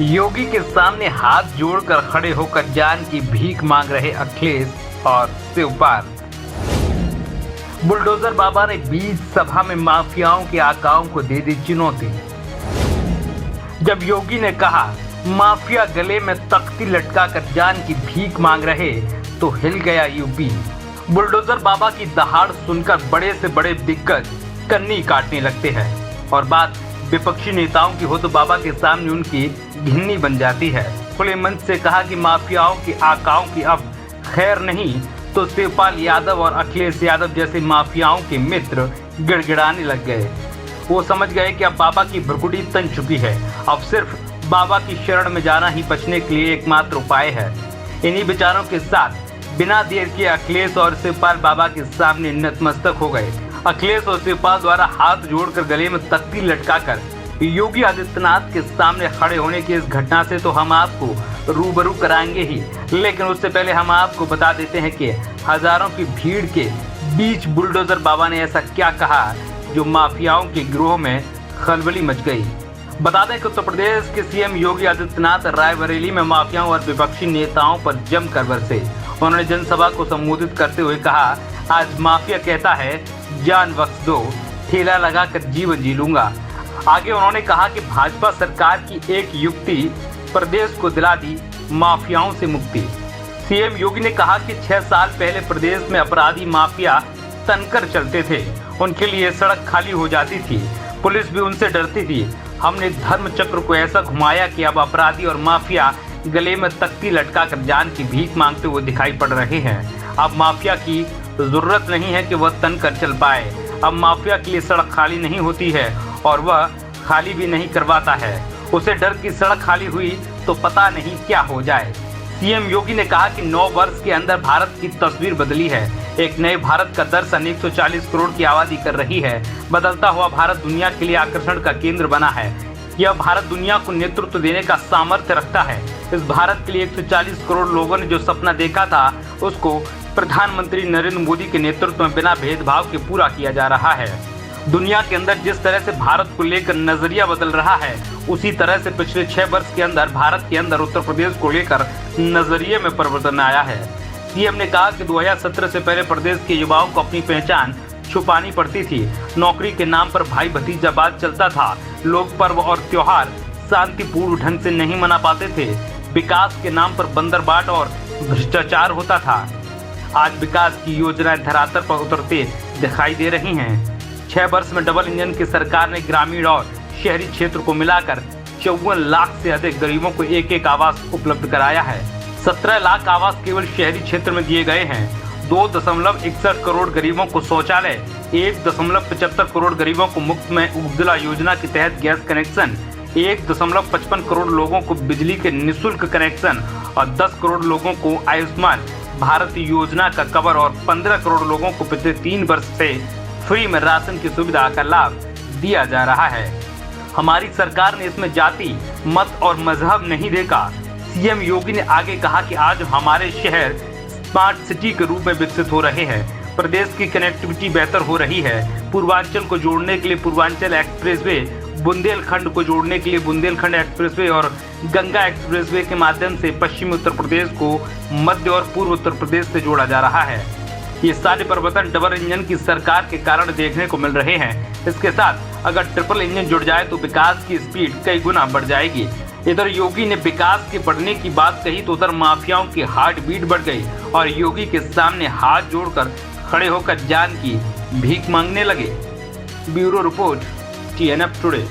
योगी के सामने हाथ जोड़कर खड़े होकर जान की भीख मांग रहे अखिलेश और शिवपाल। बुलडोजर बाबा ने बीच सभा में माफियाओं के आकाओं को दे दी चुनौती। जब योगी ने कहा माफिया गले में तख्ती लटकाकर जान की भीख मांग रहे तो हिल गया यूपी। बुलडोजर बाबा की दहाड़ सुनकर बड़े से बड़े दिग्गज कन्नी काटने लगते हैं और बात विपक्षी नेताओं की हो तो बाबा के सामने उनकी घिन्नी बन जाती है। खुले मंच से कहा कि माफियाओं की आकाओं की अब खैर नहीं तो शिवपाल यादव और अखिलेश यादव जैसे माफियाओं के मित्र गिड़गिड़ाने लग गए। वो समझ गए कि अब बाबा की भ्रुकुटी तन चुकी है, अब सिर्फ बाबा की शरण में जाना ही बचने के लिए एकमात्र उपाय है। इन्हीं विचारों के साथ बिना देर किए अखिलेश और शिवपाल बाबा के सामने नतमस्तक हो गए। अखिलेश और शिवपाल द्वारा हाथ जोड़कर गले में तख्ती लटकाकर योगी आदित्यनाथ के सामने खड़े होने की इस घटना से तो हम आपको रूबरू कराएंगे ही, लेकिन उससे पहले हम आपको बता देते हैं कि हजारों की भीड़ के बीच बुलडोजर बाबा ने ऐसा क्या कहा जो माफियाओं के गिरोह में खलबली मच गई। बता दें कि उत्तर प्रदेश के सीएम योगी आदित्यनाथ रायबरेली में माफियाओं और विपक्षी नेताओं पर जमकर बरसे। उन्होंने जनसभा को संबोधित करते हुए कहा, आज माफिया कहता है जान बख्श दो, ठेला लगाकर जीवन जी लूंगा। आगे उन्होंने कहा कि भाजपा सरकार की एक युक्ति प्रदेश को दिला दी माफियाओं से मुक्ति। सीएम योगी ने कहा कि 6 साल पहले प्रदेश में अपराधी माफिया तनकर चलते थे, उनके लिए सड़क खाली हो जाती थी, पुलिस भी उनसे डरती थी। हमने धर्म चक्र को ऐसा घुमाया कि अब अपराधी और माफिया गले में तख्ती लटकाकर जान की भीख मांगते हुए दिखाई पड़ रहे हैं। अब माफिया की जरूरत नहीं है कि वह तन कर चल पाए, अब माफिया के लिए सड़क खाली नहीं होती है और वह खाली भी नहीं करवाता है। उसे डर की सड़क खाली हुई तो पता नहीं क्या हो जाए। सीएम योगी ने कहा कि 9 वर्ष के अंदर भारत की तस्वीर बदली है। एक नए भारत का दर्शन 140 करोड़ की आबादी कर रही है। बदलता हुआ भारत दुनिया के लिए आकर्षण का केंद्र बना है। यह भारत दुनिया को नेतृत्व देने का सामर्थ्य रखता है। इस भारत के लिए 140 करोड़ लोगों ने जो सपना देखा था उसको प्रधानमंत्री नरेंद्र मोदी के नेतृत्व में बिना भेदभाव के पूरा किया जा रहा है। दुनिया के अंदर जिस तरह से भारत को लेकर नजरिया बदल रहा है, उसी तरह से पिछले 6 वर्ष के अंदर भारत के अंदर उत्तर प्रदेश को लेकर नजरिए में परिवर्तन आया है। सीएम ने कहा कि 2017 से पहले प्रदेश के युवाओं को अपनी पहचान छुपानी पड़ती थी। नौकरी के नाम पर भाई भतीजावाद चलता था। लोग पर्व और त्योहार शांतिपूर्ण ढंग से नहीं मना पाते थे। विकास के नाम पर बंदरबाट और भ्रष्टाचार होता था। आज विकास की योजनाएं धरातल पर उतरते दिखाई दे रही हैं। 6 वर्ष में डबल इंजन की सरकार ने ग्रामीण और शहरी क्षेत्र को मिलाकर 54 लाख से अधिक गरीबों को एक आवास उपलब्ध कराया है। 17 लाख आवास केवल शहरी क्षेत्र में दिए गए हैं। 2.61 करोड़ गरीबों को शौचालय, 1.75 करोड़ गरीबों को मुफ्त में उज्ज्वला योजना के तहत गैस कनेक्शन, 1.55 करोड़ लोगों को बिजली के निःशुल्क कनेक्शन और 10 करोड़ लोगों को आयुष्मान भारत योजना का कवर और 15 करोड़ लोगों को पिछले 3 वर्ष से फ्री में राशन की सुविधा का लाभ दिया जा रहा है। हमारी सरकार ने इसमें जाति, मत और मजहब नहीं देखा। सीएम योगी ने आगे कहा कि आज हमारे शहर स्मार्ट सिटी के रूप में विकसित हो रहे हैं। प्रदेश की कनेक्टिविटी बेहतर हो रही है। पूर्वांचल को जोड़ने के लिए पूर्वांचल एक्सप्रेसवे, बुंदेलखंड को जोड़ने के लिए बुंदेलखंड एक्सप्रेसवे और गंगा एक्सप्रेसवे के माध्यम से पश्चिमी उत्तर प्रदेश को मध्य और पूर्व उत्तर प्रदेश से जोड़ा जा रहा है। ये सारे परिवर्तन डबल इंजन की सरकार के कारण देखने को मिल रहे हैं। इसके साथ अगर ट्रिपल इंजन जुड़ जाए तो विकास की स्पीड कई गुना बढ़ जाएगी। इधर योगी ने विकास के बढ़ने की बात कही तो उधर माफियाओं की हार्ट बीट बढ़ गई और योगी के सामने हाथ जोड़कर खड़े होकर जान की भीख मांगने लगे। Bureau report, TNF today.